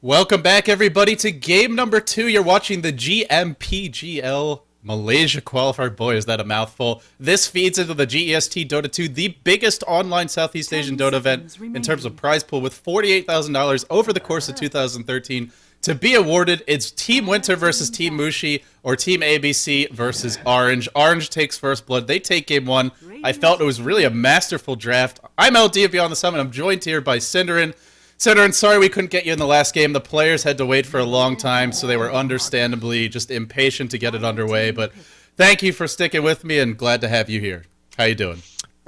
Welcome back, everybody, to game number 2. You're watching the GMPGL Malaysia Qualifier. Boy, is that a mouthful. This feeds into the GEST Dota 2, the biggest online Southeast Asian Dota event in terms of prize pool, with $48,000 over the course of 2013. To be awarded, it's Team Winter versus Team Mushi, or Team ABC versus Orange. Orange takes first blood. They take game 1. I felt it was really a masterful draft. I'm LD of Beyond the Summit. I'm joined here by Cinderin. Cinderin, sorry we couldn't get you in the last game. The players had to wait for a long time, so they were understandably just impatient to get it underway. But thank you for sticking with me, and glad to have you here. How you doing?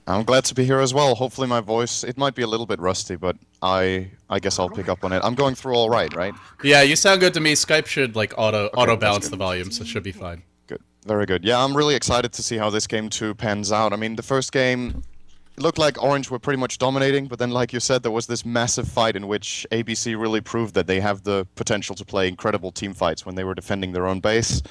I'm glad to be here as well. Hopefully my voice, it might be a little bit rusty, but I guess I'll pick up on it. I'm going through all right? Yeah, you sound good to me. Skype should like auto balance the volume, so it should be fine. Good. Very good. Yeah, I'm really excited to see how this game 2 pans out. I mean, the first game, it looked like Orange were pretty much dominating, but then, like you said, there was this massive fight in which ABC really proved that they have the potential to play incredible team fights when they were defending their own base.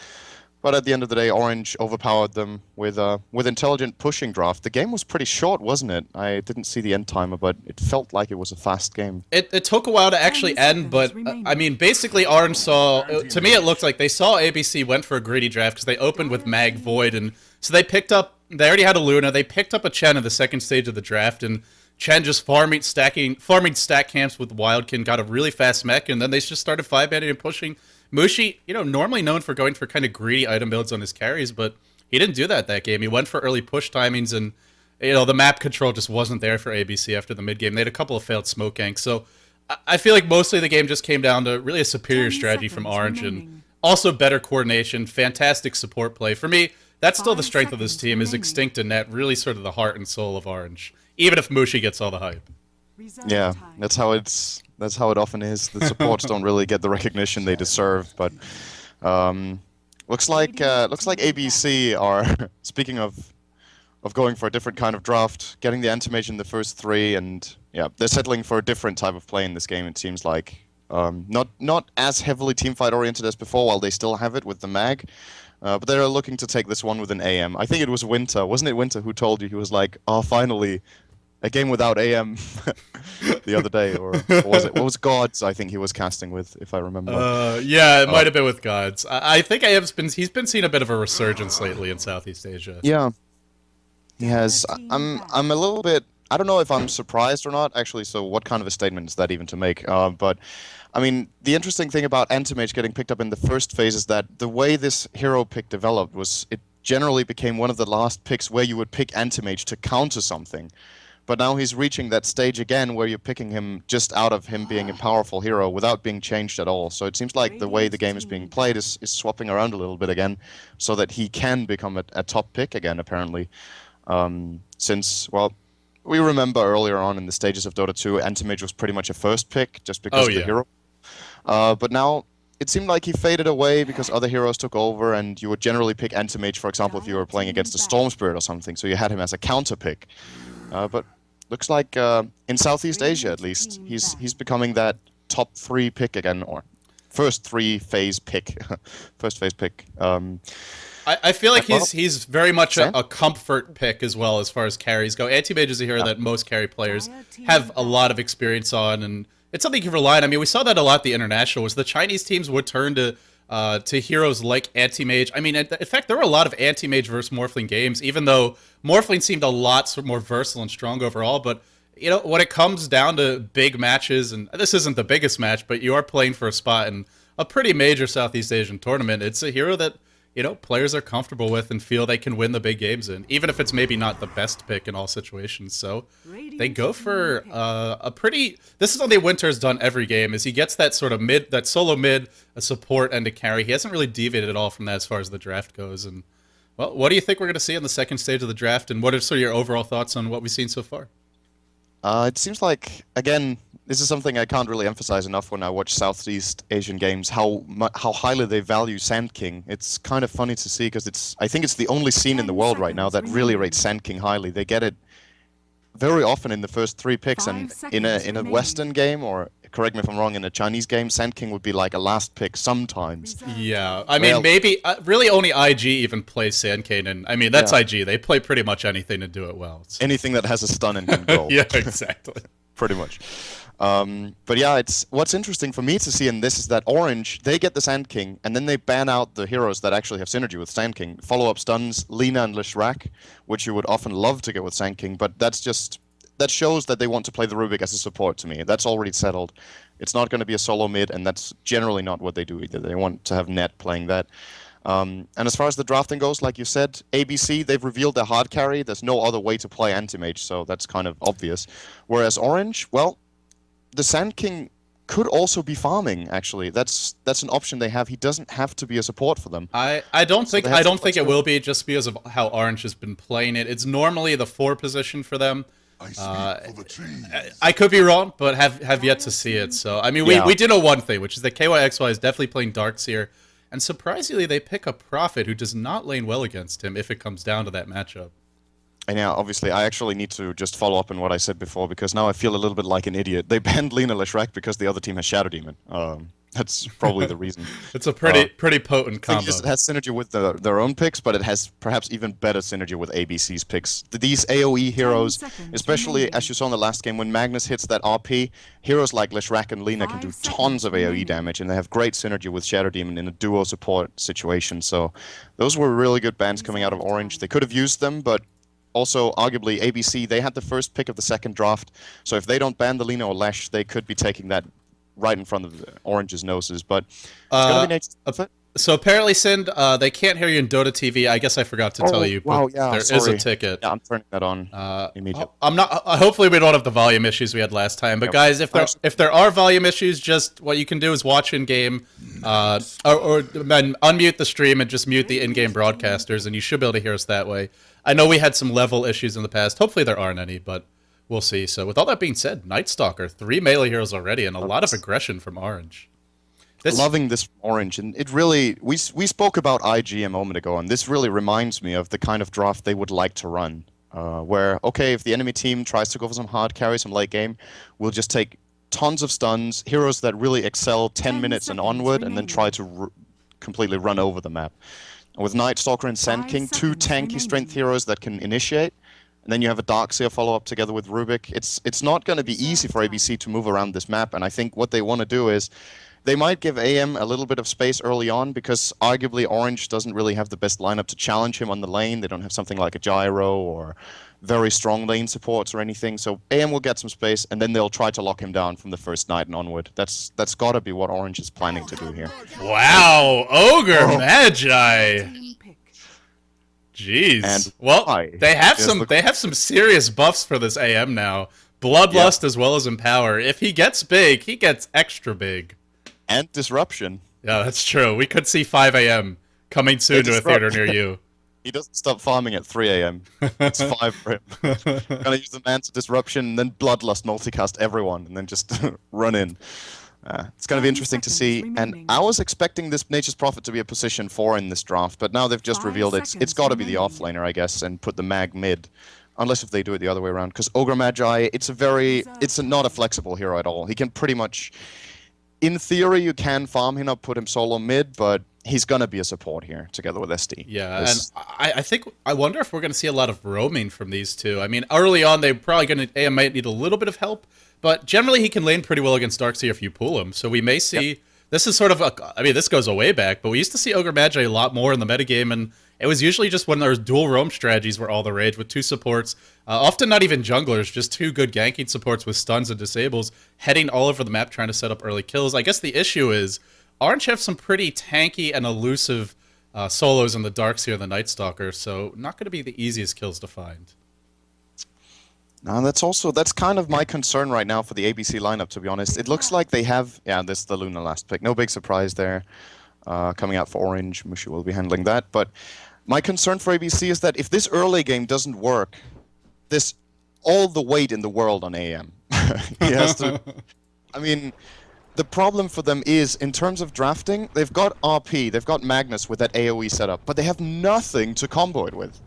But at the end of the day, Orange overpowered them with intelligent pushing draft. The game was pretty short, wasn't it? I didn't see the end timer, but it felt like it was a fast game. It took a while to actually end, but I mean, basically Orange saw, to me it looked like they saw ABC went for a greedy draft because they opened with Mag Void, and so they already had a Luna, they picked up a Chen in the second stage of the draft, and Chen just farming stack camps with Wildkin, got a really fast mech, and then they just started 5-banding and pushing. Mushi, normally known for going for kind of greedy item builds on his carries, but he didn't do that game. He went for early push timings, and the map control just wasn't there for ABC after the mid game. They had a couple of failed smoke ganks, so I feel like mostly the game just came down to really a superior strategy from Orange, and also better coordination, fantastic support play. For me, that's still the strength of this team, is Extinct and Net, really sort of the heart and soul of Orange, even if Mushi gets all the hype. Yeah, that's how it often is. The supports don't really get the recognition they deserve, but looks like ABC are speaking of going for a different kind of draft, getting the anti-mage in the first 3, and yeah, they're settling for a different type of play in this game. It seems like not as heavily teamfight oriented as before, while they still have it with the mag. But they're looking to take this one with an AM. I think it was Winter, wasn't it? Winter who told you, he was like, "Oh, finally, a game without AM," the other day, or was it? What was Gods? I think he was casting with, if I remember. Yeah, it might have been with Gods. I think he's been seeing a bit of a resurgence lately in Southeast Asia. Yeah, he has. I'm a little bit. I don't know if I'm surprised or not, actually. So, what kind of a statement is that even to make? But I mean, the interesting thing about Anti-Mage getting picked up in the first phase is that the way this hero pick developed was it generally became one of the last picks where you would pick Anti-Mage to counter something. But now he's reaching that stage again where you're picking him just out of him being a powerful hero without being changed at all. So it seems like the way the game is being played is swapping around a little bit again so that he can become a top pick again, apparently. Since, well, we remember earlier on in the stages of Dota 2, Anti-Mage was pretty much a first pick just because of the hero. But now it seemed like he faded away because other heroes took over, and you would generally pick Anti-Mage, for example, if you were playing against a Storm Spirit or something, so you had him as a counter pick. But looks like in Southeast Asia, at least, he's becoming that top 3 pick again, or first phase pick. I feel like he's very much a comfort pick as well as far as carries go. Anti-Mage is a hero that most carry players have a lot of experience on, and it's something you can rely on. I mean, we saw that a lot at the International, was the Chinese teams would turn to heroes like Anti-Mage. I mean, in fact, there were a lot of Anti-Mage versus Morphling games, even though Morphling seemed a lot more versatile and strong overall. But, when it comes down to big matches, and this isn't the biggest match, but you are playing for a spot in a pretty major Southeast Asian tournament, it's a hero that, players are comfortable with and feel they can win the big games in, even if it's maybe not the best pick in all situations. So they go for this is something Winter's done every game, is he gets that sort of that solo mid, a support, and a carry. He hasn't really deviated at all from that as far as the draft goes. And, well, what do you think we're going to see in the second stage of the draft, and what are sort of your overall thoughts on what we've seen so far? It seems like, again, this is something I can't really emphasize enough when I watch Southeast Asian games, how highly they value Sand King. It's kind of funny to see, because I think it's the only scene in the world right now that really rates Sand King highly. They get it very often in the first 3 picks, and in a Western game, or correct me if I'm wrong, in a Chinese game, Sand King would be like a last pick sometimes. Yeah, I mean, maybe really only IG even plays Sand King, and I mean, that's IG. They play pretty much anything to do it well. So. Anything that has a stun and can go. Yeah, exactly. Pretty much. But yeah, it's what's interesting for me to see in this is that Orange, they get the Sand King, and then they ban out the heroes that actually have synergy with Sand King. Follow-up stuns, Lina and Leshrac, which you would often love to get with Sand King, but that shows that they want to play the Rubik as a support to me. That's already settled. It's not going to be a solo mid, and that's generally not what they do either. They want to have Net playing that. And as far as the drafting goes, like you said, ABC, they've revealed their hard carry. There's no other way to play anti-mage, so that's kind of obvious. Whereas Orange, well, the Sand King could also be farming, actually. That's an option they have. He doesn't have to be a support for them. I don't think it will be, just because of how Orange has been playing it. It's normally the 4 position for them. I could be wrong, but have yet to see it. So I mean, we do know one thing, which is that KYXY is definitely playing Darkseer, and surprisingly, they pick a Prophet who does not lane well against him if it comes down to that matchup. And yeah, obviously, I actually need to just follow up on what I said before, because now I feel a little bit like an idiot. They banned Lina Leshrac because the other team has Shadow Demon. That's probably the reason. It's a pretty potent combo. It has synergy with their own picks, but it has perhaps even better synergy with ABC's picks. These AoE heroes, especially as you saw in the last game, when Magnus hits that RP, heroes like Leshrac and Lina can do tons of AoE damage, and they have great synergy with Shadow Demon in a duo support situation. So those were really good bans coming out of Orange. They could have used them, but also, arguably, ABC, they had the first pick of the second draft, so if they don't ban the Lina or Lesh, they could be taking that right in front of the Orange's noses, but it's going to be So apparently, Sind, they can't hear you in Dota TV. I guess I forgot to tell you, but there is a ticket. Yeah, I'm turning that on immediately. I'm not. Hopefully, we don't have the volume issues we had last time. But guys, if there are volume issues, just what you can do is watch in game, or then unmute the stream and just mute the in-game broadcasters, and you should be able to hear us that way. I know we had some level issues in the past. Hopefully, there aren't any, but we'll see. So with all that being said, Night Stalker, 3 melee heroes already, and a lot of aggression from Orange. Loving this Orange, and it really, we spoke about IG a moment ago, and this really reminds me of the kind of draft they would like to run, where, okay, if the enemy team tries to go for some hard carry, some late game, we'll just take tons of stuns, heroes that really excel 10 minutes and onward, and then try to completely run over the map. And with Night Stalker and Sand King, 2 tanky strength heroes that can initiate, and then you have a Darkseer follow-up together with Rubik. It's not going to be easy for ABC to move around this map, and I think what they want to do is they might give AM a little bit of space early on, because arguably Orange doesn't really have the best lineup to challenge him on the lane. They don't have something like a Gyro or very strong lane supports or anything. So AM will get some space, and then they'll try to lock him down from the first night and onward. That's got to be what Orange is planning to do here. Wow, Ogre Magi. Jeez. And well, they have some serious buffs for this AM now. Bloodlust as well as Empower. If he gets big, he gets extra big. And Disruption. Yeah, that's true. We could see 5 a.m. coming soon to a theater near you. He doesn't stop farming at 3 a.m. It's 5 for him. Gonna use the Man's Disruption, and then Bloodlust multicast everyone, and then just run in. It's going to be interesting to see. And I was expecting this Nature's Prophet to be a position 4 in this draft, but now they've just revealed it's got to be the offlaner, I guess, and put the mag mid. Unless if they do it the other way around. Because Ogre Magi, it's not a flexible hero at all. He can pretty much... In theory, you can farm him up, put him solo mid, but he's going to be a support here, together with SD. Yeah, and I wonder if we're going to see a lot of roaming from these two. I mean, early on, they're probably going to... AM might need a little bit of help, but generally he can lane pretty well against Darkseer if you pull him. So we may see... Yep. This is sort of I mean, this goes a way back, but we used to see Ogre Magi a lot more in the metagame, and it was usually just when there was dual roam strategies were all the rage, with 2 supports, often not even junglers, just 2 good ganking supports with stuns and disables, heading all over the map trying to set up early kills. I guess the issue is, Orange have some pretty tanky and elusive solos in the Darkseer and the Night Stalker, so not going to be the easiest kills to find. No, that's kind of my concern right now for the ABC lineup, to be honest. It looks like they have... Yeah, this is the Luna last pick. No big surprise there. Coming out for Orange, Mushu will be handling that. But my concern for ABC is that if this early game doesn't work, there's all the weight in the world on AM. He has to... I mean, the problem for them is, in terms of drafting, they've got RP, they've got Magnus with that AoE setup, but they have nothing to combo it with.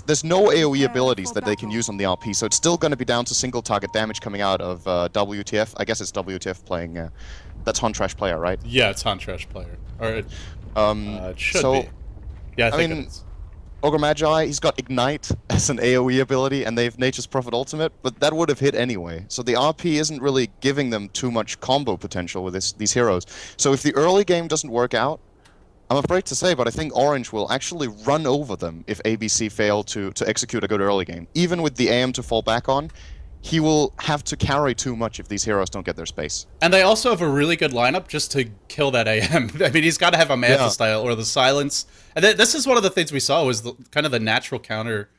There's no AoE abilities that they can use on the RP, so it's still going to be down to single target damage coming out of WTF. I guess it's WTF playing... that's Huntrash player, right? Yeah, it's Huntrash player. Or it should be. Yeah, I think it is. Ogre Magi, he's got Ignite as an AoE ability, and they have Nature's Prophet Ultimate, but that would have hit anyway. So the RP isn't really giving them too much combo potential with these heroes. So if the early game doesn't work out, I'm afraid to say, but I think Orange will actually run over them if ABC fail to execute a good early game. Even with the AM to fall back on, he will have to carry too much if these heroes don't get their space. And they also have a really good lineup just to kill that AM. I mean, he's got to have a Manta style or the Silence. And this is one of the things we saw was kind of the natural counter.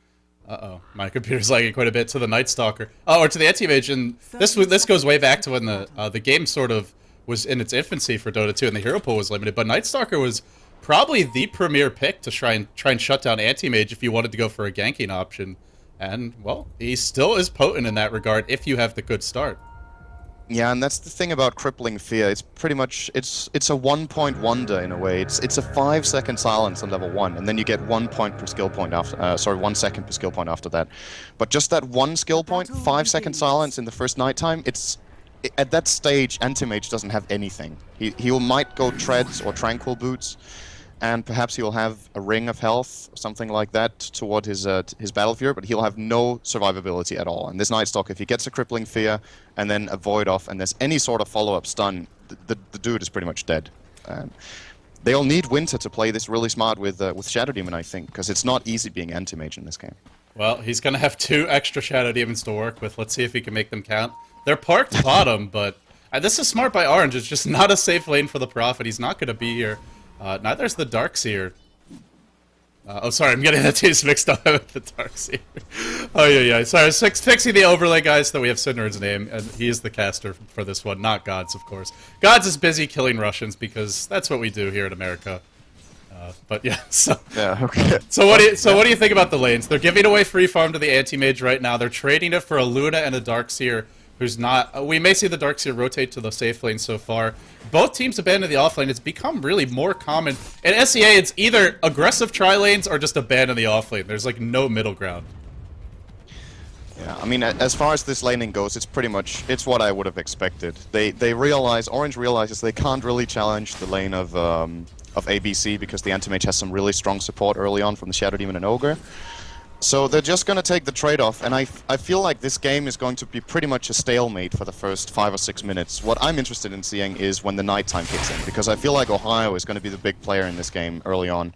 Uh-oh, my computer's lagging quite a bit to the Night Stalker. Oh, or to the Anti-Mage. And this goes way back to when the game sort of was in its infancy for Dota 2 and the hero pool was limited. But Night Stalker was probably the premier pick to try and shut down Anti-Mage if you wanted to go for a ganking option. And, well, he still is potent in that regard if you have the good start. Yeah, and that's the thing about Crippling Fear. It's pretty much, it's a 1-point wonder in a way. It's a 5-second silence on level 1, and then you get 1 point per skill point after, 1 second per skill point after that. But just that 1 skill point, 5-second silence in the first nighttime, at that stage, Anti-Mage doesn't have anything. He might go Treads or Tranquil Boots, and perhaps he'll have a Ring of Health, or something like that, toward his Battle Fear, but he'll have no survivability at all. And this Night Stalker, if he gets a Crippling Fear, and then a Void Off, and there's any sort of follow-up stun, the dude is pretty much dead. They'll need Winter to play this really smart with Shadow Demon, I think, because it's not easy being Anti-Mage in this game. Well, he's going to have 2 extra Shadow Demons to work with. Let's see if he can make them count. They're parked bottom, but this is smart by Orange. It's just not a safe lane for the Prophet. He's not going to be here. Neither's the Darkseer. Oh, sorry, I'm getting the teams mixed up with the Darkseer. Oh, yeah. Sorry, fixing the overlay, guys, so that we have Sidnard's name, and he is the caster for this one, not Gods, of course. Gods is busy killing Russians, because that's what we do here in America. But yeah, so... Yeah, okay. So what do you think about the lanes? They're giving away free farm to the Anti-Mage right now. They're trading it for a Luna and a Darkseer, who's not... we may see the Darkseer rotate to the safe lane so far. Both teams abandon the off lane. It's become really more common. In SEA, it's either aggressive tri-lanes or just abandon the off lane. There's like no middle ground. Yeah, I mean, as far as this laning goes, it's pretty much, it's what I would have expected. Orange realizes they can't really challenge the lane of ABC because the Anti-Mage has some really strong support early on from the Shadow Demon and Ogre. So they're just going to take the trade-off, and I feel like this game is going to be pretty much a stalemate for the first 5 or 6 minutes. What I'm interested in seeing is when the nighttime kicks in, because I feel like Ohio is going to be the big player in this game early on.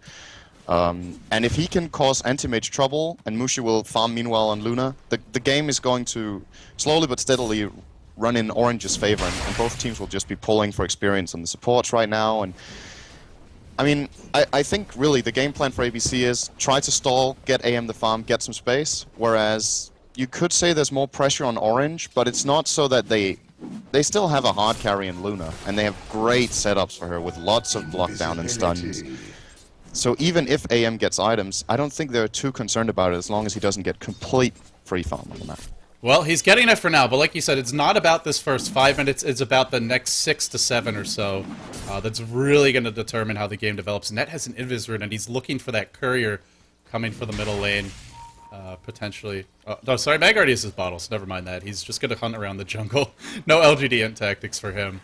And if he can cause Anti-Mage trouble, and Mushi will farm meanwhile on Luna, the game is going to slowly but steadily run in Orange's favor, and both teams will just be pulling for experience on the supports right now. And I mean, I think really the game plan for ABC is try to stall, get AM the farm, get some space, whereas you could say there's more pressure on Orange, but it's not so that they still have a hard carry in Luna, and they have great setups for her with lots of blockdown and stuns. So even if AM gets items, I don't think they're too concerned about it as long as he doesn't get complete free farm on the map. Well, he's getting it for now, but like you said, it's not about this first 5 minutes, it's about the next 6 to 7 or so. That's really going to determine how the game develops. Net has an Invis rune, and he's looking for that courier coming for the middle lane, potentially. Oh, no, sorry, Mag already has his bottles, never mind that. He's just going to hunt around the jungle. No LGD int tactics for him.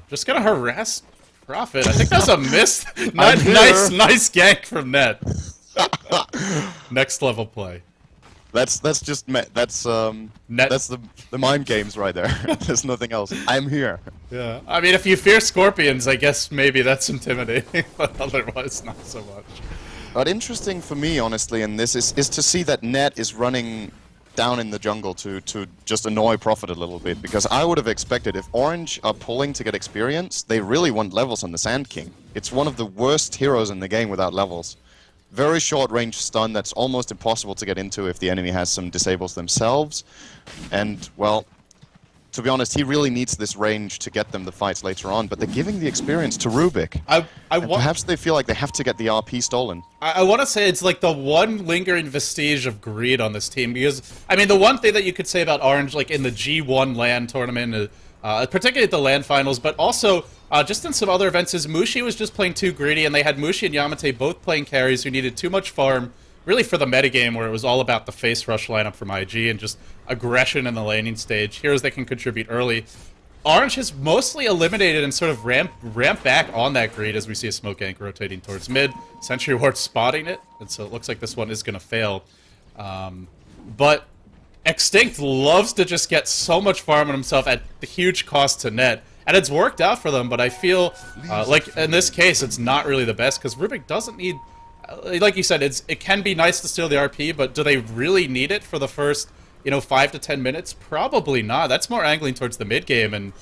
Just going to harass Prophet. I think that's a miss. Nice gank from Net. Next level play. That's the mind games right there. There's nothing else. I'm here. Yeah, I mean, if you fear scorpions, I guess maybe that's intimidating, but otherwise not so much. But interesting for me, honestly, in this is to see that Net is running down in the jungle to just annoy Prophet a little bit, because I would have expected if Orange are pulling to get experience, they really want levels on the Sand King. It's one of the worst heroes in the game without levels. Very short range stun that's almost impossible to get into if the enemy has some disables themselves. And, well, to be honest, he really needs this range to get them the fights later on, but they're giving the experience to Rubik. Perhaps they feel like they have to get the RP stolen. I want to say it's like the one lingering vestige of greed on this team, because, I mean, the one thing that you could say about Orange, like in the G1 LAN tournament, particularly at the LAN finals, but also just in some other events, is Mushi was just playing too greedy, and they had Mushi and Yamate both playing carries who needed too much farm, really for the metagame where it was all about the face rush lineup from IG and just aggression in the laning stage. Heroes that can contribute early. Orange has mostly eliminated and sort of ramp back on that greed as we see a smoke gank rotating towards mid. Sentry Ward spotting it, and so it looks like this one is going to fail. But Extinct loves to just get so much farm on himself at the huge cost to net. And it's worked out for them, but I feel like in this case it's not really the best because Rubik doesn't need... like you said, it can be nice to steal the RP, but do they really need it for the first, 5 to 10 minutes? Probably not. That's more angling towards the mid game, and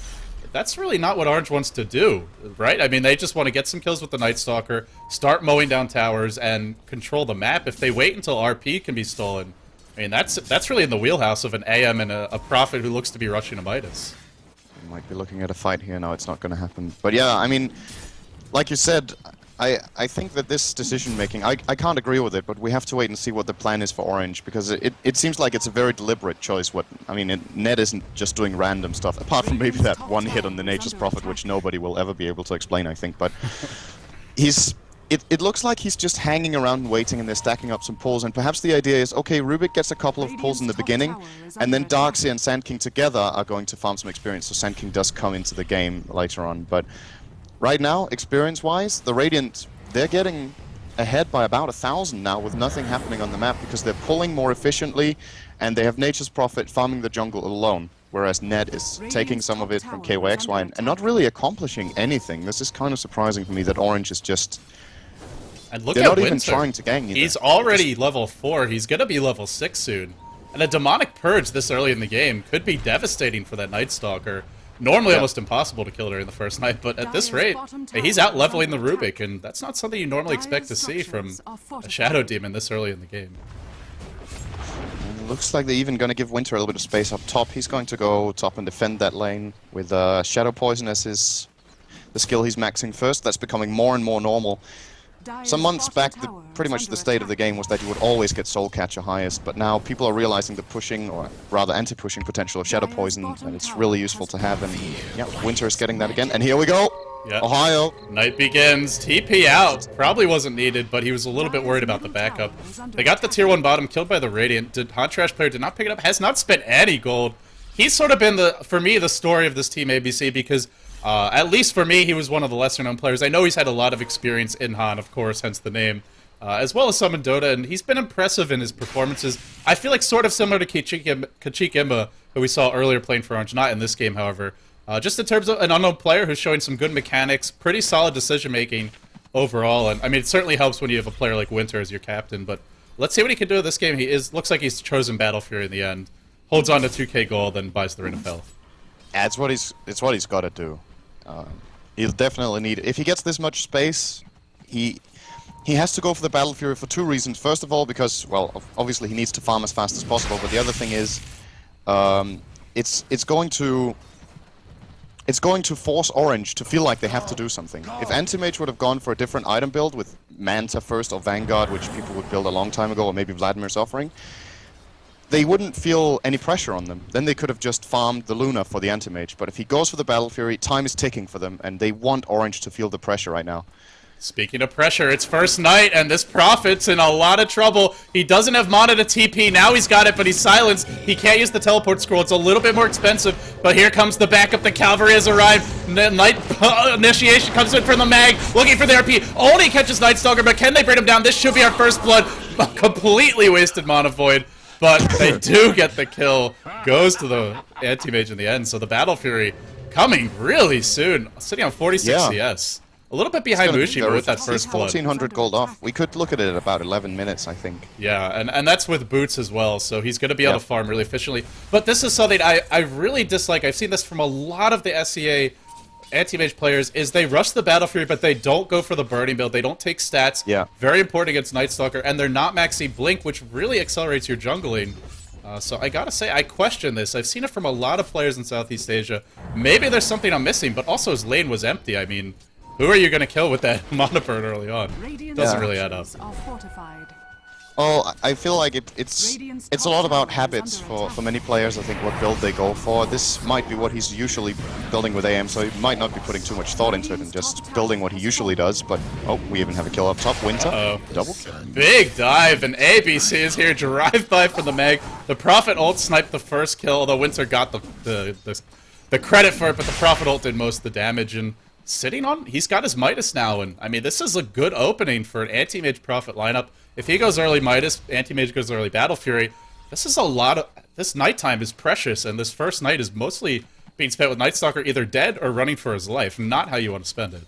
that's really not what Orange wants to do, right? I mean, they just want to get some kills with the Night Stalker, start mowing down towers, and control the map. If they wait until RP can be stolen, I mean, that's really in the wheelhouse of an AM and a Prophet who looks to be rushing a Midas. We might be looking at a fight here now. It's not going to happen. But yeah, I mean, like you said, I think that this decision-making, I can't agree with it, but we have to wait and see what the plan is for Orange, because it seems like it's a very deliberate choice. Ned isn't just doing random stuff, apart from maybe that one hit on the Nature's Prophet, which nobody will ever be able to explain, I think, but it looks like he's just hanging around and waiting, and they're stacking up some pulls, and perhaps the idea is, okay, Rubik gets a couple of pulls in the beginning, and then Darkseer and Sand King together are going to farm some experience, so Sand King does come into the game later on, but right now, experience-wise, the Radiant, they're getting ahead by about 1,000 now with nothing happening on the map because they're pulling more efficiently and they have Nature's Prophet farming the jungle alone, whereas Ned is taking some of it from KYXY and not really accomplishing anything. This is kind of surprising for me that Orange is just... And look they're at not Winter. even trying to gang either. He's already level 4. He's going to be level 6 soon. And a Demonic Purge this early in the game could be devastating for that Night Stalker. Normally almost impossible to kill during the first night, but at this rate, he's out-leveling the Rubik, and that's not something you normally expect to see from a Shadow Demon this early in the game. And looks like they're even going to give Winter a little bit of space up top. He's going to go top and defend that lane with Shadow Poison as the skill he's maxing first. That's becoming more and more normal. Some months back, pretty much the state of the game was that you would always get Soul Catcher highest, but now people are realizing the pushing, or rather anti-pushing potential of Shadow Poison, and it's really useful to have, and yeah, Winter is getting that again, and here we go! Yep. Ohio! Night begins, TP out, probably wasn't needed, but he was a little bit worried about the backup. They got the tier 1 bottom, killed by the Radiant, Hot Trash player did not pick it up, has not spent any gold. He's sort of been, for me, the story of this team ABC, because at least for me, he was one of the lesser-known players. I know he's had a lot of experience in Han, of course, hence the name, as well as some in Dota, and he's been impressive in his performances. I feel like sort of similar to Kachik Imba, who we saw earlier playing for Orange, not in this game, however. Just in terms of an unknown player who's showing some good mechanics, pretty solid decision-making overall, and I mean, it certainly helps when you have a player like Winter as your captain, but let's see what he can do in this game. Looks like he's chosen Battle Fury in the end, holds on to 2k gold, then buys the Ring of Health. Yeah, it's what he's got to do. He'll definitely need it. If he gets this much space, he has to go for the Battle Fury for two reasons. First of all, because, well, obviously he needs to farm as fast as possible, but the other thing is, it's going to force Orange to feel like they have to do something. If Anti-Mage would have gone for a different item build with Manta first or Vanguard, which people would build a long time ago, or maybe Vladimir's offering, they wouldn't feel any pressure on them. Then they could have just farmed the Luna for the Anti-Mage. But if he goes for the Battle Fury, time is ticking for them, and they want Orange to feel the pressure right now. Speaking of pressure, it's first night, and this Prophet's in a lot of trouble. He doesn't have mana to TP. Now he's got it, but he's silenced. He can't use the teleport scroll. It's a little bit more expensive, but here comes the backup. The Cavalry has arrived. Night Initiation comes in from the Mag, looking for the RP. Only catches Night Stalker, but can they bring him down? This should be our first blood. A completely wasted Mana Void, but they do get the kill. Goes to the Anti-Mage in the end, so the Battle Fury coming really soon. Sitting on 46 CS. A little bit behind Mushi, but with that first blood. 1,400 gold off. We could look at it at about 11 minutes, I think. Yeah, and that's with boots as well, so he's going to be able to farm really efficiently. But this is something I really dislike. I've seen this from a lot of the SEA anti-mage players, is they rush the Battle Fury, but they don't go for the burning build. They don't take stats. Yeah. Very important against Night Stalker, and they're not maxing Blink, which really accelerates your jungling. So I gotta say, I question this. I've seen it from a lot of players in Southeast Asia. Maybe there's something I'm missing, but also his lane was empty. I mean, who are you going to kill with that mana burn early on? Doesn't really add up. Oh, I feel like it's a lot about habits for many players. I think what build they go for. This might be what he's usually building with AM, so he might not be putting too much thought into it and just building what he usually does. But oh, we even have a kill up top. Winter, double kill. Big dive, and ABC is here. Drive by from the Meg. The Prophet ult sniped the first kill, although Winter got the the credit for it, but the Prophet ult did most of the damage, and sitting on, he's got his Midas now, and I mean, this is a good opening for an anti-mage Prophet lineup. If he goes early Midas, anti-mage goes early Battle Fury, this is a lot of, this nighttime is precious, and this first night is mostly being spent with Night Stalker either dead or running for his life, not how you want to spend it.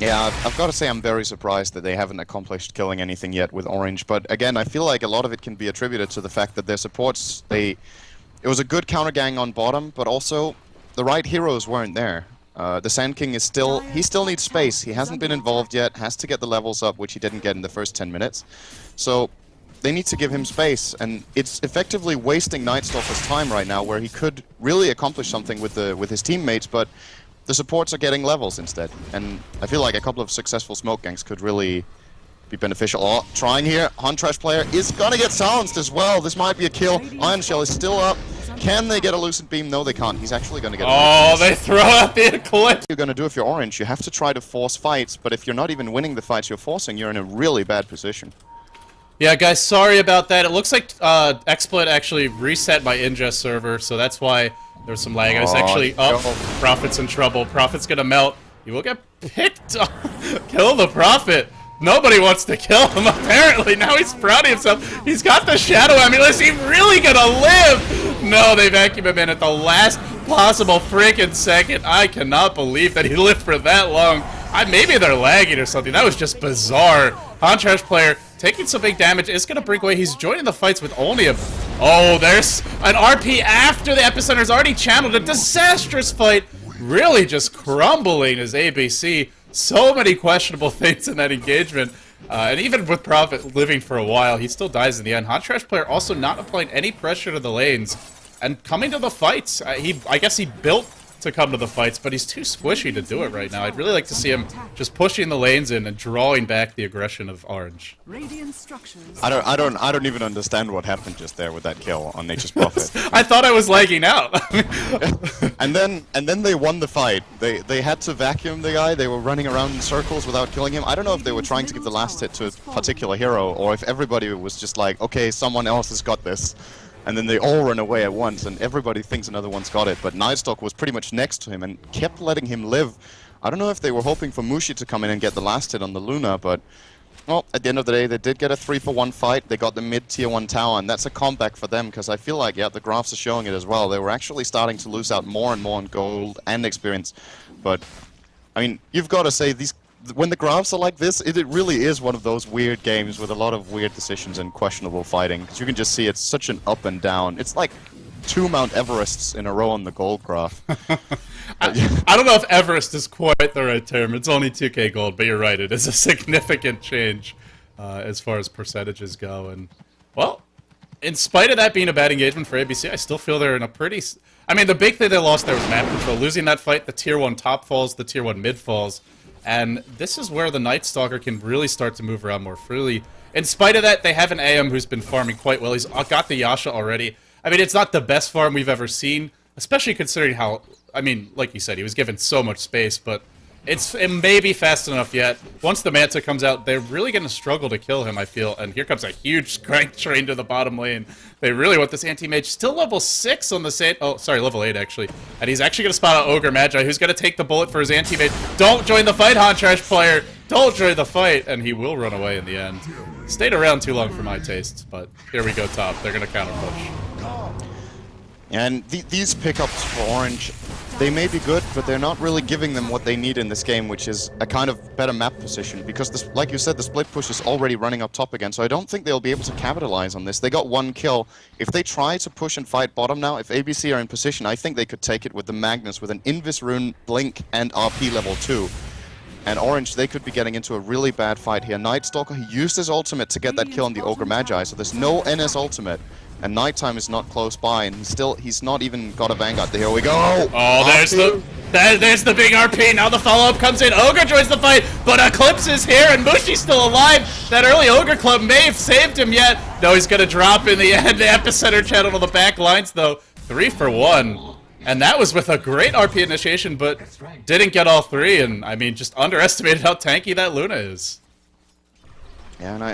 Yeah, I've got to say I'm very surprised that they haven't accomplished killing anything yet with Orange, but again, I feel like a lot of it can be attributed to the fact that their supports, it was a good counter gang on bottom, but also the right heroes weren't there. The Sand King is still, he still needs space, he hasn't been involved yet, has to get the levels up, which he didn't get in the first 10 minutes. So they need to give him space, and it's effectively wasting Night Stalker's time right now, where he could really accomplish something with his teammates, but the supports are getting levels instead. And I feel like a couple of successful smoke ganks could really be beneficial. Oh, trying here, Huntrash player is gonna get silenced as well. This might be a kill. Iron Shell is still up. Can they get a Lucent Beam? No, they can't. He's actually gonna get Oh, they throw out the Eclipse! What you're gonna do if you're Orange, you have to try to force fights, but if you're not even winning the fights you're forcing, you're in a really bad position. Yeah, guys, sorry about that. It looks like XSplit actually reset my ingest server, so that's why there's some lag. I was actually up. Prophet's in trouble. Prophet's gonna melt. He will get picked up. Kill the Prophet. Nobody wants to kill him, apparently. Now he's proud of himself. He's got the Shadow Amulet. Is he really gonna live? No, they vacuum him in at the last possible freaking second. I cannot believe that he lived for that long. Maybe they're lagging or something. That was just bizarre. Huntrash player taking some big damage is going to break away. He's joining the fights with only a... Oh, there's an RP after the Epicenter's already channeled. A disastrous fight. Really just crumbling his ABC. So many questionable things in that engagement. And even with Prophet living for a while, he still dies in the end. Huntrash player also not applying any pressure to the lanes. And coming to the fights. I guess he built to come to the fights, but he's too squishy to do it right now. I'd really like to see him just pushing the lanes in and drawing back the aggression of Orange. I don't even understand what happened just there with that kill on Nature's Prophet. I thought I was lagging out. and then they won the fight. They had to vacuum the guy. They were running around in circles without killing him. I don't know if they were trying to give the last hit to a particular hero, or if everybody was just like, okay, someone else has got this. And then they all run away at once, and everybody thinks another one's got it. But Nightstalker was pretty much next to him and kept letting him live. I don't know if they were hoping for Mushi to come in and get the last hit on the Luna, but... Well, at the end of the day, they did get a 3-for-1 fight. They got the mid-tier 1 tower, and that's a comeback for them, because I feel like, yeah, the graphs are showing it as well. They were actually starting to lose out more and more on gold and experience. But, I mean, you've got to say, when the graphs are like this, it really is one of those weird games with a lot of weird decisions and questionable fighting. Because you can just see it's such an up and down. It's like 2 Mount Everests in a row on the gold graph. I don't know if Everest is quite the right term. It's only 2k gold, but you're right. It is a significant change as far as percentages go. And, well, in spite of that being a bad engagement for ABC, I still feel they're in a pretty... I mean, the big thing they lost there was map control. Losing that fight, the tier 1 top falls, the tier 1 mid falls. And this is where the Night Stalker can really start to move around more freely. In spite of that, they have an AM who's been farming quite well. He's got the Yasha already. I mean, it's not the best farm we've ever seen, especially considering how... I mean, like you said, he was given so much space, but it may be fast enough yet. Once the Manta comes out, they're really going to struggle to kill him, I feel. And here comes a huge crank train to the bottom lane. They really want this anti-mage. Still level 6 on the same... Oh, sorry, level 8, actually. And he's actually going to spot out Ogre Magi, who's going to take the bullet for his anti-mage. Don't join the fight, Huntrash player! Don't join the fight! And he will run away in the end. Stayed around too long for my taste, but here we go top. They're going to counter push. And these pickups for Orange, they may be good, but they're not really giving them what they need in this game, which is a kind of better map position. Because, this, like you said, the split push is already running up top again, so I don't think they'll be able to capitalize on this. They got 1 kill. If they try to push and fight bottom now, if ABC are in position, I think they could take it with the Magnus, with an Invis Rune, Blink, and RP level 2. And Orange, they could be getting into a really bad fight here. Night Stalker, he used his ultimate to get that kill on the Ogre Magi, so there's no NS ultimate. And Nighttime is not close by, and he's not even got a Vanguard. Here we go! Oh, there's the big RP. Now the follow-up comes in. Ogre joins the fight, but Eclipse is here, and Mushi's still alive. That early Ogre Club may have saved him yet. No, he's gonna drop in the end. The Epicenter channel to the back lines, though. 3-for-1. And that was with a great RP initiation, but didn't get all 3, and, I mean, just underestimated how tanky that Luna is. Yeah, and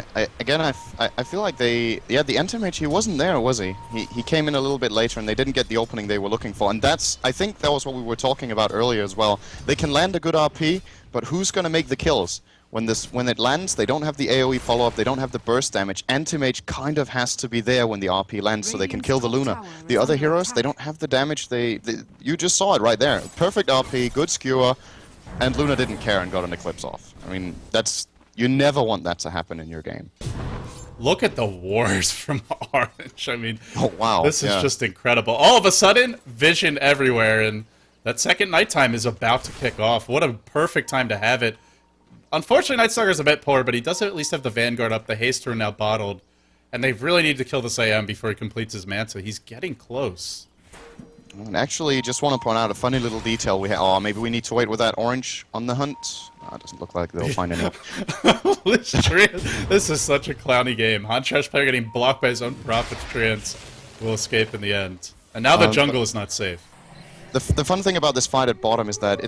I feel like the Entomage, he wasn't there, was he? He came in a little bit later, and they didn't get the opening they were looking for. And I think that was what we were talking about earlier as well. They can land a good RP, but who's going to make the kills? When it lands, they don't have the AoE follow-up, they don't have the burst damage. Entomage kind of has to be there when the RP lands so they can kill the Luna. The other heroes, they don't have the damage. You just saw it right there. Perfect RP, good skewer, and Luna didn't care and got an Eclipse off. I mean, you never want that to happen in your game. Look at the wars from Orange. I mean, oh wow, this is just incredible. All of a sudden, vision everywhere, and that second nighttime is about to kick off. What a perfect time to have it. Unfortunately, Nightstalker's a bit poor, but he does at least have the Vanguard up. The haste are now bottled, and they really need to kill this AM before he completes his Manta. He's getting close. And actually, just want to point out a funny little detail we have. Oh, maybe we need to wait with that Orange on the hunt. Oh, it doesn't look like they'll find anyone. This is such a clowny game. Huntrash player getting blocked by his own Prophet's Trance will escape in the end. And now the jungle is not safe. The fun thing about this fight at bottom is that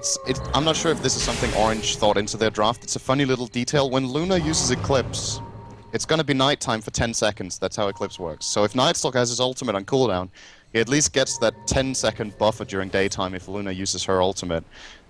I'm not sure if this is something Orange thought into their draft. It's a funny little detail. When Luna uses Eclipse, it's going to be nighttime for 10 seconds. That's how Eclipse works. So if Nightstalker has his ultimate on cooldown, he at least gets that 10-second buffer during daytime if Luna uses her ultimate.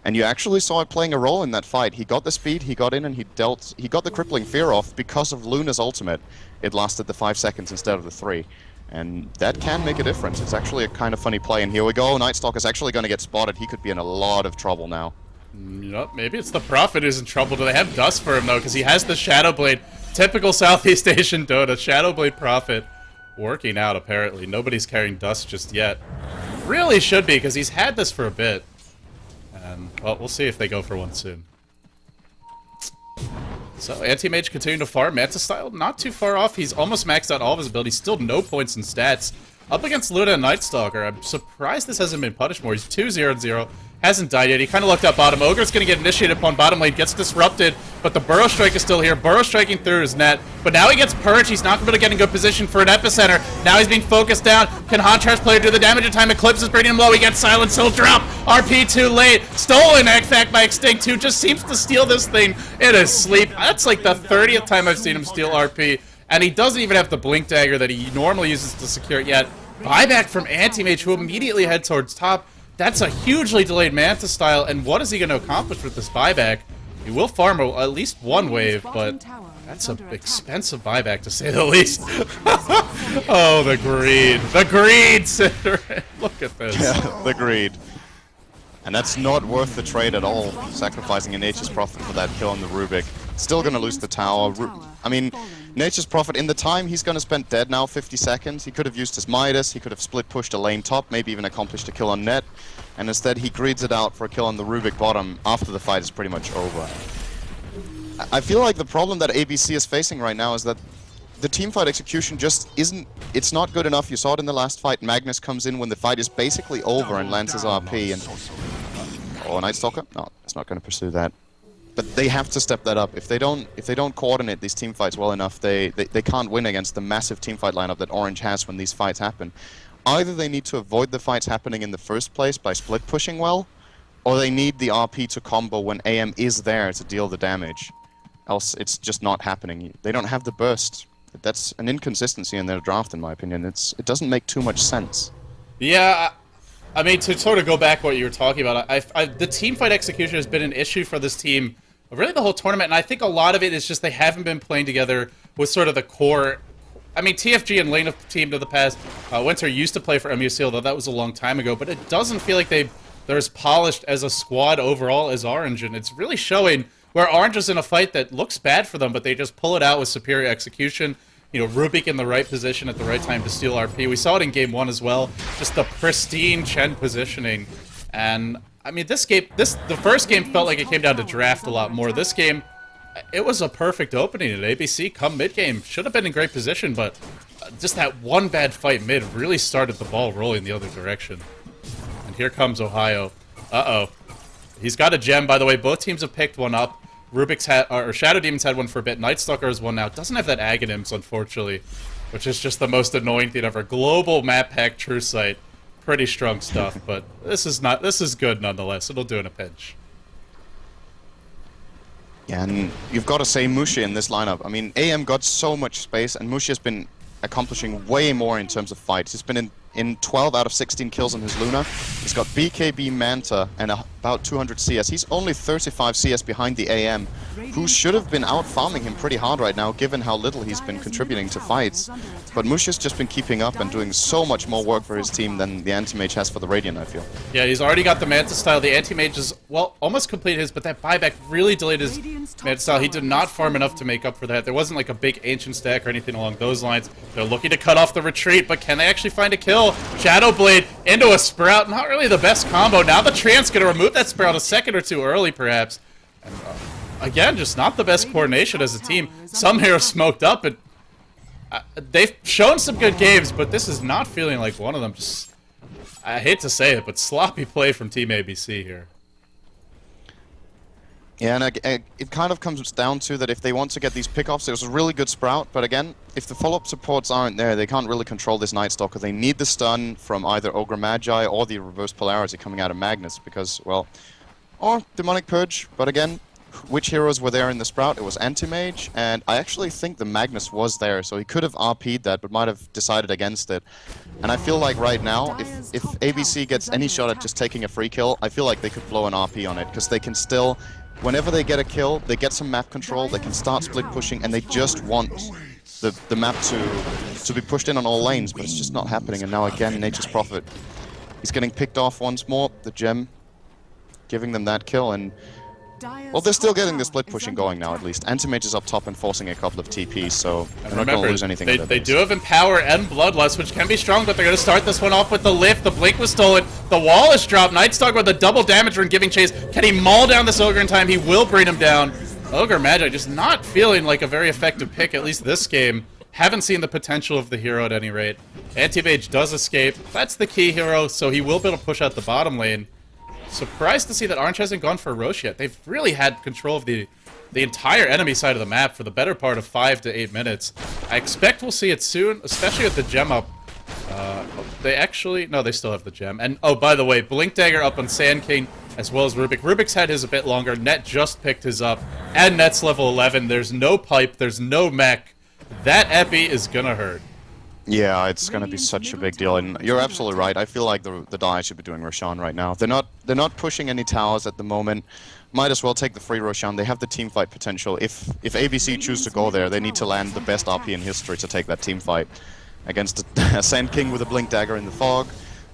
And you actually saw it playing a role in that fight. He got the speed, he got in, and he got the crippling fear off because of Luna's ultimate. It lasted the 5 seconds instead of the 3. And that can make a difference. It's actually a kind of funny play. And here we go, Nightstalker's actually going to get spotted. He could be in a lot of trouble now. Yep, maybe it's the Prophet who's in trouble. Do they have Dust for him, though? Because he has the Shadow Blade. Typical Southeast Asian Dota. Shadow Blade Prophet working out, apparently. Nobody's carrying Dust just yet. Really should be, because he's had this for a bit. And, well, we'll see if they go for one soon. So, Anti-Mage continuing to farm. Manta style, not too far off. He's almost maxed out all of his abilities. Still no points in stats. Up against Luna and Nightstalker. I'm surprised this hasn't been punished more. He's 2-0-0. Hasn't died yet. He kind of looked up bottom. Ogre's going to get initiated upon bottom lane. Gets disrupted, but the Burrow Strike is still here. Burrow striking through his net. But now he gets purged. He's not going to get in good position for an epicenter. Now he's being focused down. Can Huntrash player do the damage in time? Eclipse is bringing him low. He gets silence. He'll drop. RP too late. Stolen fact by Extinct, who just seems to steal this thing in his sleep. That's like the 30th time I've seen him steal RP. And he doesn't even have the Blink Dagger that he normally uses to secure it yet. Buyback from Anti-Mage, who immediately head towards top. That's a hugely delayed Manta style, and what is he going to accomplish with this buyback? He will farm at least one wave, but that's an expensive buyback to say the least. Oh, the greed. The greed, Cinder. Look at this. Yeah, the greed. And that's not worth the trade at all, sacrificing a Nature's Prophet for that kill on the Rubik. Still going to lose the tower. I mean, Nature's Prophet, in the time he's going to spend dead now, 50 seconds, he could have used his Midas, he could have split pushed a lane top, maybe even accomplished a kill on net, and instead he greeds it out for a kill on the Rubik bottom after the fight is pretty much over. I feel like the problem that ABC is facing right now is that the teamfight execution just isn't, it's not good enough. You saw it in the last fight. Magnus comes in when the fight is basically over and lands his RP, and oh, Nightstalker? No, it's not going to pursue that. But they have to step that up. If they don't coordinate these team fights well enough, they can't win against the massive teamfight lineup that Orange has when these fights happen. Either they need to avoid the fights happening in the first place by split pushing well, or they need the RP to combo when AM is there to deal the damage. Else it's just not happening. They don't have the burst. That's an inconsistency in their draft, in my opinion. It doesn't make too much sense. Yeah, I mean, to sort of go back what you were talking about, the teamfight execution has been an issue for this team really the whole tournament, and I think a lot of it is just they haven't been playing together with sort of the core. I mean, TFG and Lane have teamed in the past. Winter used to play for MUC, although that was a long time ago, but it doesn't feel like they're as polished as a squad overall as Orange, and it's really showing where Orange is in a fight that looks bad for them, but they just pull it out with superior execution. You know, Rubik in the right position at the right time to steal RP. We saw it in Game 1 as well. Just the pristine Chen positioning. And, I mean, the first game felt like it came down to draft a lot more. This game, it was a perfect opening at ABC. Come mid-game, should have been in great position, but just that one bad fight mid really started the ball rolling the other direction. And here comes Ohio. Uh-oh. He's got a gem, by the way. Both teams have picked one up. Rubik's had, or Shadow Demon's had one for a bit. Nightstalker has one now. Doesn't have that Aghanims, unfortunately, which is just the most annoying thing ever. Global map pack True Sight. Pretty strong stuff, but this is good nonetheless. It'll do in a pinch. Yeah, and you've got to say Mushi in this lineup. I mean, AM got so much space, and Mushi has been accomplishing way more in terms of fights. He's been in 12 out of 16 kills on his Luna. He's got BKB Manta and about 200 CS. He's only 35 CS behind the AM, who should have been out farming him pretty hard right now, given how little he's been contributing to fights. But Mushi's just been keeping up and doing so much more work for his team than the Anti-Mage has for the Radiant, I feel. Yeah, he's already got the Manta style. The Anti-Mage is, well, almost completed his, but that buyback really delayed his Manta style. He did not farm enough to make up for that. There wasn't like a big Ancient stack or anything along those lines. They're looking to cut off the retreat, but can they actually find a kill? Shadowblade into a Sprout, not really the best combo. Now the Treant's going to remove that Sprout a second or two early, perhaps. And, again, just not the best coordination as a team. Some heroes smoked up, and they've shown some good games, but this is not feeling like one of them. Just, I hate to say it, but sloppy play from Team ABC here. Yeah, and it kind of comes down to that if they want to get these pickoffs, it was a really good Sprout, but again, if the follow-up supports aren't there, they can't really control this Night Stalker. They need the stun from either Ogre Magi or the Reverse Polarity coming out of Magnus, because, well, or Demonic Purge, but again, which heroes were there in the Sprout? It was Anti-Mage, and I actually think the Magnus was there, so he could have RP'd that, but might have decided against it. And I feel like right now, if ABC gets any shot at just taking a free kill, I feel like they could blow an RP on it, because they can still, whenever they get a kill, they get some map control, they can start split pushing, and they just want the map to be pushed in on all lanes, but it's just not happening. And now again, Nature's Prophet, he's getting picked off once more, the gem giving them that kill, and well, they're still getting the split pushing going now, at least. Anti-Mage is up top and forcing a couple of TPs, so they're not going to lose anything. They do have Empower and Bloodlust, which can be strong, but they're going to start this one off with the lift. The Blink was stolen. The wall is dropped. Nightstalker with a double damage rune giving chase. Can he maul down this Ogre in time? He will bring him down. Ogre Magi just not feeling like a very effective pick, at least this game. Haven't seen the potential of the hero at any rate. Anti-Mage does escape. That's the key hero, so he will be able to push out the bottom lane. Surprised to see that Orange hasn't gone for Roche yet. They've really had control of the entire enemy side of the map for the better part of 5 to 8 minutes. I expect we'll see it soon, especially with the gem up. They actually... No, they still have the gem. And, oh, by the way, Blink Dagger up on Sand King, as well as Rubik. Rubik's had his a bit longer. Net just picked his up. And Net's level 11. There's no pipe. There's no mech. That epi is gonna hurt. Yeah, it's going to be such a big deal, and you're absolutely right. I feel like the Dire should be doing Roshan right now. They're not pushing any towers at the moment. Might as well take the free Roshan. They have the team fight potential. If ABC choose to go there, they need to land the best RP in history to take that team fight against a Sand King with a Blink Dagger in the fog,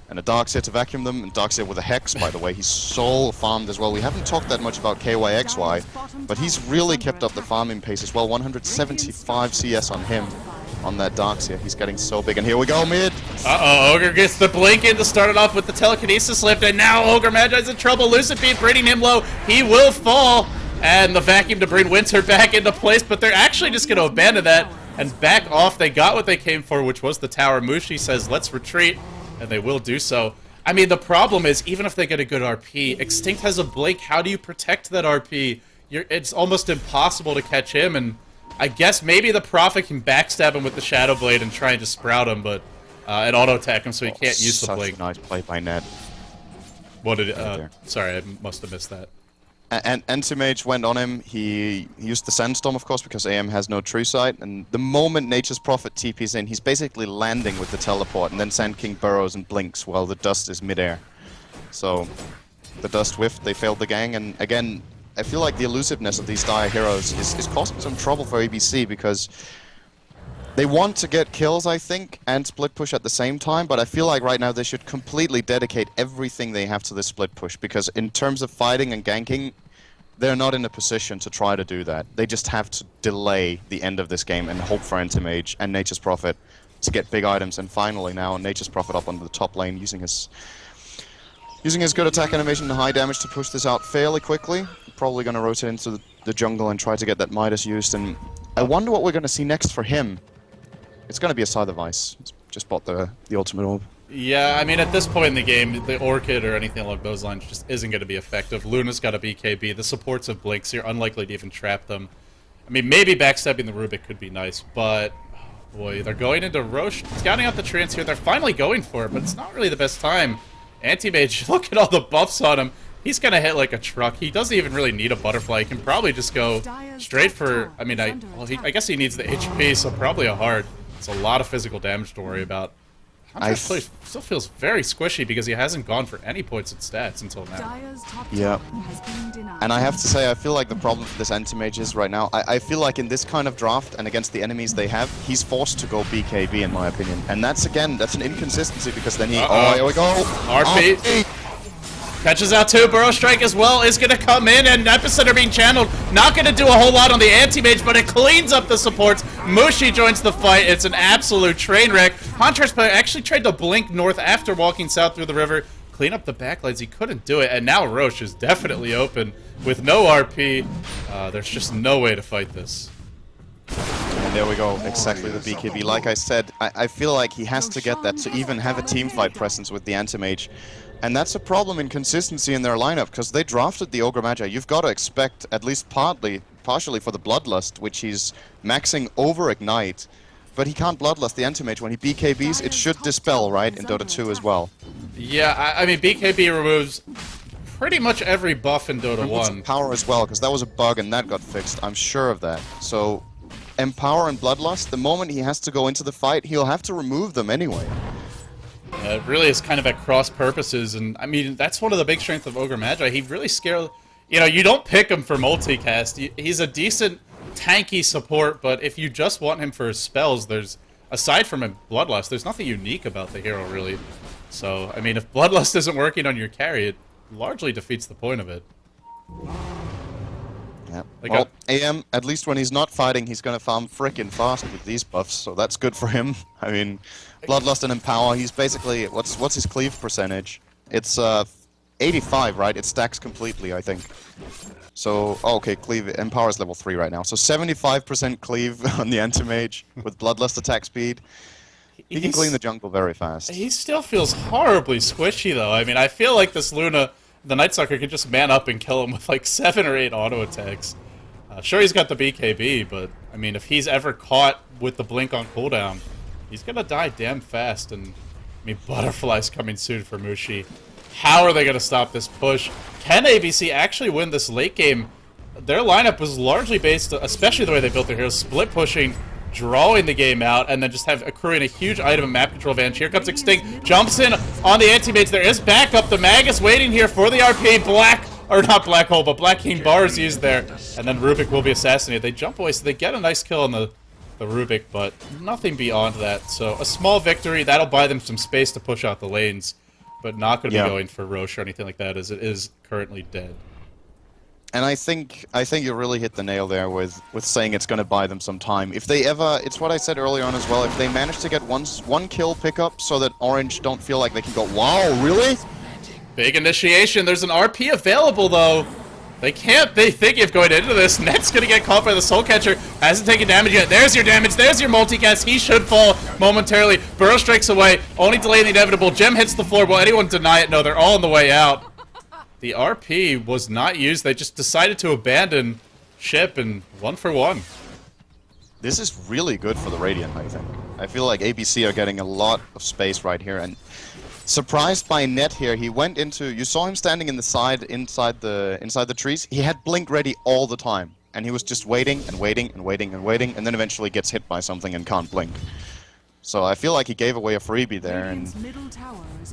and a Darkseer to vacuum them, and Darkseer with a Hex, by the way. He's soul farmed as well. We haven't talked that much about KYXY, but he's really kept up the farming pace as well. 175 CS on him. On that Darkseer, he's getting so big, and here we go, mid! Uh-oh, Ogre gets the blink in to start it off with the telekinesis lift, and now Ogre Magi's in trouble. Lucid Beat bringing him low. He will fall, and the vacuum to bring Winter back into place, but they're actually just going to abandon that and back off. They got what they came for, which was the tower. Mushi says, let's retreat, and they will do so. I mean, the problem is, even if they get a good RP, Extinct has a blink. How do you protect that RP? It's almost impossible to catch him, and I guess maybe the Prophet can backstab him with the Shadow Blade and try and just sprout him, but and auto-attack him so he can't use the blink. Such a nice play by Net. What did sorry, I must have missed that. And Anti-Mage went on him. He used the Sandstorm, of course, because AM has no True Sight, and the moment Nature's Prophet TPs in, he's basically landing with the teleport, and then Sand King burrows and blinks while the dust is midair. So, the dust whiffed, they failed the gang, and again, I feel like the elusiveness of these Dire heroes is causing some trouble for ABC, because they want to get kills, I think, and split push at the same time, but I feel like right now they should completely dedicate everything they have to this split push, because in terms of fighting and ganking, they're not in a position to try to do that. They just have to delay the end of this game and hope for Anti-Mage and Nature's Prophet to get big items, and finally now Nature's Prophet up onto the top lane using his good attack animation and high damage to push this out fairly quickly. Probably going to rotate into the jungle and try to get that Midas used, and I wonder what we're going to see next for him. It's going to be a Scythe of Ice. Just bought the ultimate orb. Yeah, I mean, at this point in the game, the Orchid or anything along those lines just isn't going to be effective. Luna's got a BKB. The supports have Blinks. You're unlikely to even trap them. I mean, maybe backstabbing the Rubik could be nice, but oh boy, they're going into Roche, scouting out the Trance here. They're finally going for it, but it's not really the best time. Anti-Mage, look at all the buffs on him. He's gonna hit like a truck. He doesn't even really need a butterfly. He can probably just go straight for. I mean, I guess he needs the HP, so probably a hard. It's a lot of physical damage to worry about. Hunter's play still feels very squishy because he hasn't gone for any points in stats until now. Yeah. And I have to say, I feel like the problem for this anti-mage is right now, I feel like in this kind of draft and against the enemies they have, he's forced to go BKB in my opinion. And that's, again, that's an inconsistency because then he... Oh, here we go! RP. Catches out too. Burrow Strike as well is going to come in, and Epicenter being channeled. Not going to do a whole lot on the anti-mage, but it cleans up the supports. Mushi joins the fight. It's an absolute train wreck. Huntress player actually tried to blink north after walking south through the river. Clean up the backlines. He couldn't do it, and now Roche is definitely open with no RP. There's just no way to fight this. And there we go, exactly the BKB. Like I said, I feel like he has to get that to even have a teamfight presence with the anti-mage. And that's a problem in consistency in their lineup, because they drafted the Ogre Magi. You've got to expect, at least partially for the Bloodlust, which he's maxing over Ignite. But he can't Bloodlust the anti-mage. When he BKBs, it should Dispel, right, in Dota 2 as well. Yeah, I mean, BKB removes pretty much every buff in Dota 1. Power as well, because that was a bug and that got fixed. I'm sure of that. So, Empower and Bloodlust, the moment he has to go into the fight, he'll have to remove them anyway. It really is kind of at cross purposes, and I mean, that's one of the big strengths of Ogre Magi. He really scares... You know, you don't pick him for multicast. He's a decent tanky support, but if you just want him for his spells, there's... Aside from a Bloodlust, there's nothing unique about the hero, really. So, I mean, if Bloodlust isn't working on your carry, it largely defeats the point of it. Yeah. Well, AM, at least when he's not fighting, he's going to farm frickin' fast with these buffs, so that's good for him. I mean, Bloodlust and Empower, he's basically... What's his cleave percentage? It's 85, right? It stacks completely, I think. So, okay, cleave... Empower is level 3 right now. So 75% cleave on the anti-mage with Bloodlust attack speed. He can clean the jungle very fast. He still feels horribly squishy, though. I mean, I feel like this Luna... The Night Stalker could just man up and kill him with like 7 or 8 auto attacks. Sure, he's got the BKB, but I mean, if he's ever caught with the blink on cooldown, he's gonna die damn fast. And I mean, Butterfly's coming soon for Mushi. How are they gonna stop this push? Can ABC actually win this late game? Their lineup was largely based, especially the way they built their heroes, split pushing, drawing the game out, and then just have accruing a huge item and map control advantage. Here comes Extinct, jumps in on the anti-mates. There is backup. The Magus waiting here for the RP. Black Hole, but Black King Bar is used there, and then Rubik will be assassinated. They jump away, so they get a nice kill on the Rubik, but nothing beyond that. So a small victory, that'll buy them some space to push out the lanes, but not going to be going for Roche or anything like that, as it is currently dead. And I think you really hit the nail there with saying it's going to buy them some time. If they ever, it's what I said earlier on as well, if they manage to get one kill pickup so that Orange don't feel like they can go, wow, really? Big initiation. There's an RP available, though. They think of going into this. Net's going to get caught by the Soul Catcher. Hasn't taken damage yet. There's your damage. There's your multicast. He should fall momentarily. Burrow strikes away. Only delaying the inevitable. Gem hits the floor. Will anyone deny it? No, they're all on the way out. The RP was not used. They just decided to abandon ship and 1 for 1. This is really good for the Radiant, I think. I feel like ABC are getting a lot of space right here, and surprised by Net here. He went into... You saw him standing in the side, inside the trees. He had Blink ready all the time, and he was just waiting and waiting and waiting and waiting, and then eventually gets hit by something and can't Blink. So I feel like he gave away a freebie there, and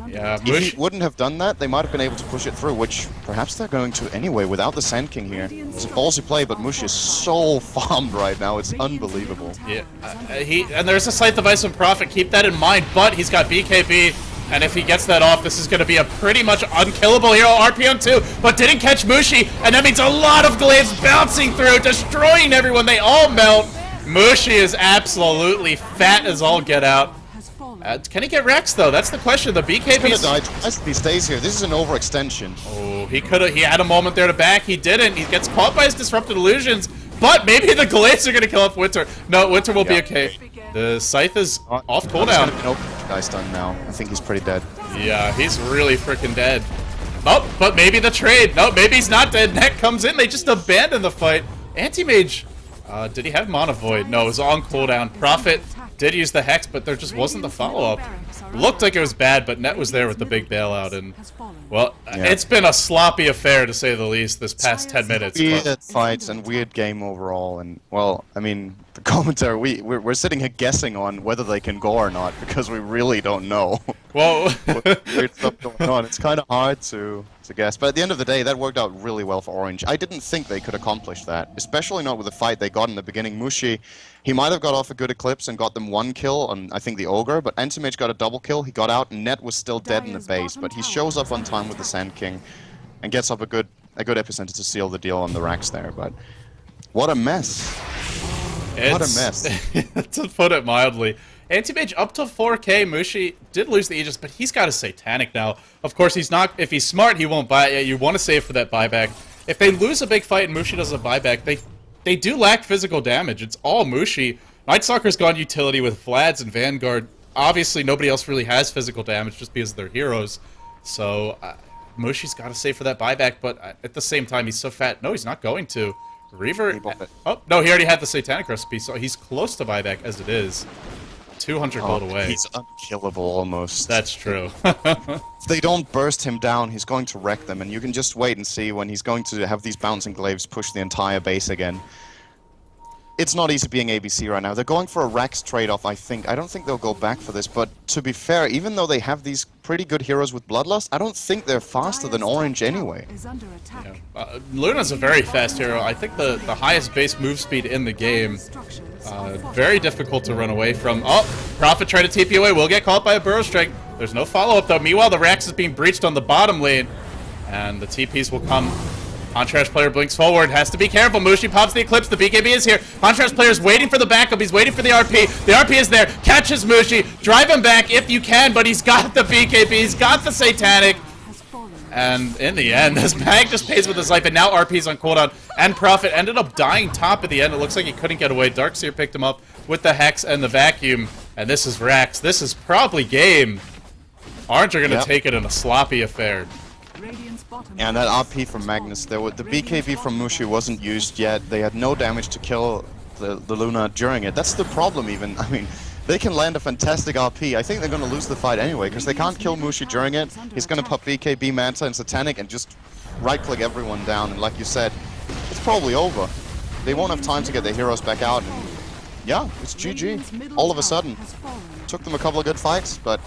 yeah, if he wouldn't have done that, they might have been able to push it through, which perhaps they're going to anyway without the Sand King here. It's a ballsy play, but Mush is so farmed right now, it's unbelievable. Yeah, and there's a Scythe of Ice and Prophet, keep that in mind, but he's got BKB, and if he gets that off, this is going to be a pretty much unkillable hero. RP on 2, but didn't catch Mushi, and that means a lot of glaives bouncing through, destroying everyone. They all melt. Mushi is absolutely fat as all get out. Can he get Rex, though? That's the question. The BKB is gonna die twice if he stays here. This is an overextension. Oh, he could have. He had a moment there to back. He didn't. He gets caught by his disrupted illusions. But maybe the glaives are gonna kill off Winter. No, Winter will be okay. The Scythe is off cooldown. Guy's done now. I think he's pretty dead. Yeah, he's really freaking dead. Oh, but maybe the trade. No, maybe he's not dead. Net comes in. They just abandon the fight. Anti-Mage. Did he have Mana Void? No, it was on cooldown. Prophet did use the Hex, but there just wasn't the follow-up. Looked like it was bad, but Net was there with the big bailout, and, well, it's been a sloppy affair, to say the least, this past 10 minutes. Weird fights and weird game overall, and, well, I mean, the commentary, we're sitting here guessing on whether they can go or not, because we really don't know. Whoa. Weird stuff going on. It's kind of hard to guess, but at the end of the day, that worked out really well for Orange. I didn't think they could accomplish that, especially not with the fight they got in the beginning. Mushi, he might have got off a good Eclipse and got them one kill on, I think, the Ogre, but Entomage got a double kill, he got out, and Net was still dead in the base, but he shows up on time with the Sand King and gets up a good epicenter to seal the deal on the racks there, but what a mess. What a mess. To put it mildly. Anti-Mage up to 4k. Mushi did lose the Aegis, but he's got a Satanic now. Of course, he's not. If he's smart, he won't buy it yet. You want to save for that buyback. If they lose a big fight and Mushi does a buyback, they do lack physical damage. It's all Mushi. Night Stalker's gone utility with Vlad's and Vanguard. Obviously, nobody else really has physical damage just because they're heroes. So, Mushi's got to save for that buyback, but at the same time, he's so fat. No, he's not going to. Reaver... Oh, no, he already had the Satanic recipe, so he's close to buyback as it is. 200 gold away. He's unkillable almost. That's true. If they don't burst him down, he's going to wreck them, and you can just wait and see when he's going to have these bouncing glaives push the entire base again. It's not easy being ABC right now. They're going for a Rax trade-off, I think. I don't think they'll go back for this, but to be fair, even though they have these pretty good heroes with Bloodlust, I don't think they're faster than Orange anyway. Yeah. Luna's a very fast hero. I think the highest base move speed in the game. Very difficult to run away from. Oh, Prophet tried to TP away. Will get caught by a Burrow Strike. There's no follow-up, though. Meanwhile, the Rax is being breached on the bottom lane, and the TPs will come. Contrast player blinks forward, has to be careful. Mushi pops the Eclipse, the BKB is here. Contrast player is waiting for the backup, he's waiting for the RP. The RP is there, catches Mushi, drive him back if you can, but he's got the BKB, he's got the Satanic. And in the end, this Mag just pays with his life, and now RP's on cooldown. And Prophet ended up dying top at the end. It looks like he couldn't get away. Darkseer picked him up with the Hex and the Vacuum. And this is Rax. This is probably game. Orange are going to take it in a sloppy affair. And that RP from Magnus, the BKB from Mushi wasn't used yet. They had no damage to kill the Luna during it. That's the problem even. I mean, they can land a fantastic RP. I think they're going to lose the fight anyway, because they can't kill Mushi during it. He's going to pop BKB, Manta, and Satanic and just right-click everyone down. And like you said, it's probably over. They won't have time to get their heroes back out. And yeah, it's GG. All of a sudden. Took them a couple of good fights, but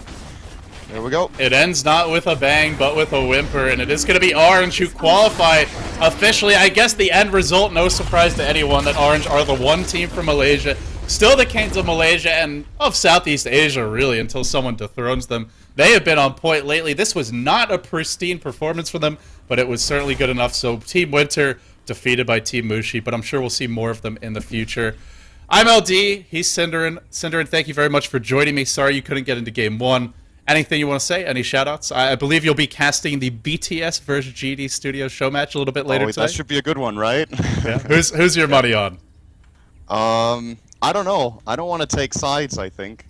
there we go. It ends not with a bang, but with a whimper, and it is going to be Orange who qualify officially. I guess the end result, no surprise to anyone, that Orange are the one team from Malaysia. Still the kings of Malaysia and of Southeast Asia, really, until someone dethrones them. They have been on point lately. This was not a pristine performance for them, but it was certainly good enough. So Team Winter defeated by Team Mushi, but I'm sure we'll see more of them in the future. I'm LD. He's Cinderin. Cinderin, thank you very much for joining me. Sorry you couldn't get into Game 1. Anything you want to say? Any shoutouts? I believe you'll be casting the BTS versus GD Studio show match a little bit later today. That should be a good one, right? Yeah. Who's your money on? I don't know. I don't want to take sides, I think.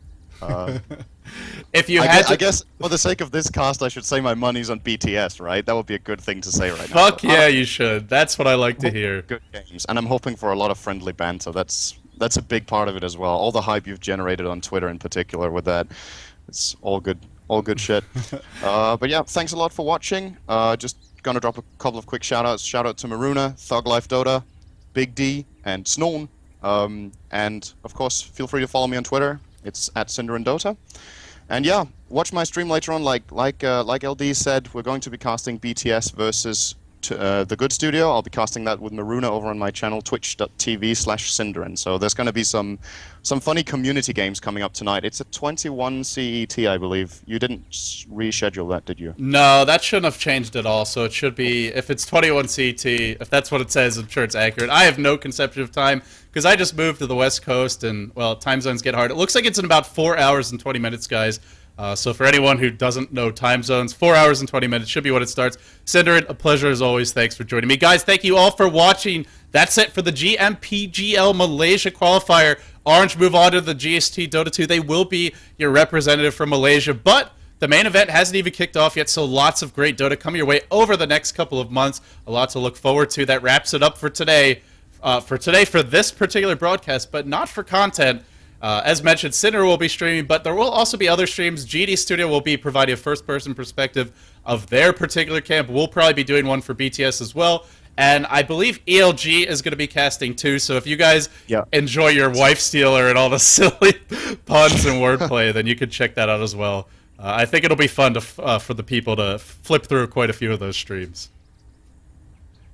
If you had I guess for the sake of this cast, I should say my money's on BTS, right? That would be a good thing to say right now. Fuck yeah, you should. That's what I like to hear. Good games. And I'm hoping for a lot of friendly banter. That's a big part of it as well. All the hype you've generated on Twitter in particular with that. It's all good shit. But yeah, thanks a lot for watching. Just gonna drop a couple of quick shoutouts. Shout out to Maruna, Thug Life Dota, Big D, and Snown. And of course, feel free to follow me on Twitter. It's at CinderinDota. And yeah, watch my stream later on. Like LD said, we're going to be casting BTS versus The Good Studio. I'll be casting that with Maruna over on my channel, twitch.tv/Cinderin. So there's going to be some funny community games coming up tonight. It's at 21 CET, I believe. You didn't reschedule that, did you? No, that shouldn't have changed at all. So it should be, if it's 21 CET, if that's what it says, I'm sure it's accurate. I have no conception of time, because I just moved to the West Coast, and, well, time zones get hard. It looks like it's in about 4 hours and 20 minutes, guys. So for anyone who doesn't know time zones, 4 hours and 20 minutes should be when it starts. Cinderin, a pleasure as always. Thanks for joining me. Guys, thank you all for watching. That's it for the GMPGL Malaysia qualifier. Orange move on to the GST Dota 2. They will be your representative from Malaysia, but the main event hasn't even kicked off yet, so lots of great Dota coming your way over the next couple of months. A lot to look forward to. That wraps it up for today. For this particular broadcast, but not for content. As mentioned, Sinner will be streaming, but there will also be other streams. GD Studio will be providing a first-person perspective of their particular camp. We'll probably be doing one for BTS as well. And I believe ELG is going to be casting too, so if you guys enjoy your wife stealer and all the silly puns and wordplay, then you can check that out as well. I think it'll be fun to for the people to flip through quite a few of those streams.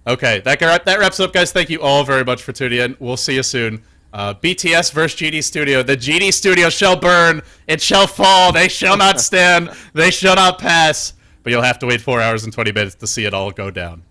Okay, that wraps up, guys. Thank you all very much for tuning in. We'll see you soon. BTS versus GD Studio. The GD Studio shall burn. It shall fall. They shall not stand. They shall not pass. But you'll have to wait 4 hours and 20 minutes to see it all go down.